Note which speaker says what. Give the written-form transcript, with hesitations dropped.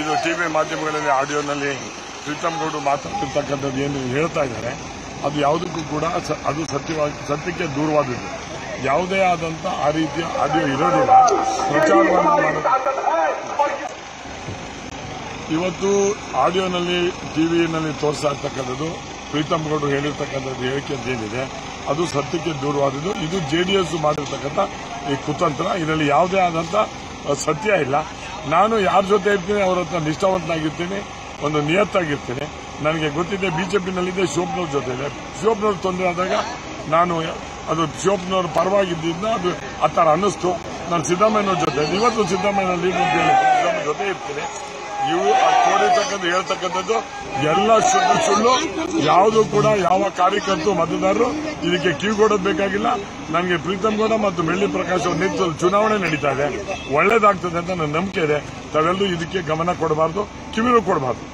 Speaker 1: ಇದು ಟಿವಿ ಮಾಧ್ಯಮಗಳಲ್ಲಿ ಆಡಿಯೋನಲ್ಲಿ ಪ್ರೀತಮ್ ಗೌಡರು ಮಾತಾಡ್ತಿರ್ತಕ್ಕಂಥದ್ದು ಏನು ಹೇಳ್ತಾ ಇದ್ದಾರೆ ಅದು ಯಾವುದಕ್ಕೂ ಕೂಡ ಅದು ಸತ್ಯಕ್ಕೆ ದೂರವಾದದ್ದು. ಯಾವುದೇ ಆದಂತ ಆ ರೀತಿಯ ಆಡಿಯೋ ಇರೋದಿಲ್ಲ. ಪ್ರಚಾರವನ್ನು ಇವತ್ತು ಆಡಿಯೋನಲ್ಲಿ ಟಿವಿನಲ್ಲಿ ತೋರಿಸ್ತಾ ಇರ್ತಕ್ಕಂಥದ್ದು ಪ್ರೀತಮ್ ಗೌಡರು ಹೇಳಿರ್ತಕ್ಕಂಥದ್ದು ಹೇಳಿಕೆ ಅಂತ ಏನಿದೆ ಅದು ಸತ್ಯಕ್ಕೆ ದೂರವಾದದ್ದು. ಇದು ಜೆಡಿಎಸ್ ಮಾಡಿರ್ತಕ್ಕಂಥ ಈ ಕುತಂತ್ರ. ಇದರಲ್ಲಿ ಯಾವುದೇ ಆದಂತ ಸತ್ಯ ಇಲ್ಲ. ನಾನು ಯಾರ ಜೊತೆ ಇರ್ತೀನಿ ಅವರ ಹತ್ರ ನಿಷ್ಠಾವಂತನಾಗಿರ್ತೀನಿ, ಒಂದು ನಿಯತ್ತಾಗಿರ್ತೀನಿ. ನನಗೆ ಗೊತ್ತಿದೆ ಬಿಜೆಪಿನಲ್ಲಿದೆ ಶಿವಪ್ಪನವ್ರ ಜೊತೆ ಇದೆ. ಶಿವಪ್ಪನವ್ರು ತೊಂದರೆ ಆದಾಗ ನಾನು ಅದು ಶಿವಪ್ಪನವ್ರ ಪರವಾಗಿದ್ದರಿಂದ ಅದು ಆ ಥರ ಅನ್ನಿಸ್ತು. ನಾನು ಸಿದ್ದರಾಮಯ್ಯನವ್ರ ಜೊತೆ ಇವತ್ತು ಸಿದ್ದರಾಮಯ್ಯ ಲೀಡರ್ ಜೊತೆ ಇರ್ತೀನಿ. ಇವು ಕೋರಿರ್ತಕ್ಕಂಥ ಹೇಳ್ತಕ್ಕಂಥದ್ದು ಎಲ್ಲ ಸುಳ್ಳು. ಯಾವುದು ಕೂಡ ಯಾವ ಕಾರ್ಯಕರ್ತರು ಮತದಾರರು ಇದಕ್ಕೆ ಕಿವಿಗೊಡೋದು ಬೇಕಾಗಿಲ್ಲ. ನನಗೆ ಪ್ರೀತಮ್ ಗೌಡ ಮತ್ತು ಬೆಳ್ಳಿ ಪ್ರಕಾಶ್ ಅವರ ನೇತೃತ್ವದಲ್ಲಿ ಚುನಾವಣೆ ನಡೀತಾ ಇದೆ, ಒಳ್ಳೇದಾಗ್ತದೆ ಅಂತ ನನ್ನ ನಂಬಿಕೆ ಇದೆ. ತಾವೆಲ್ಲರೂ ಇದಕ್ಕೆ ಗಮನ ಕೊಡಬಾರ್ದು, ಕಿವಿನೂ ಕೊಡಬಾರ್ದು.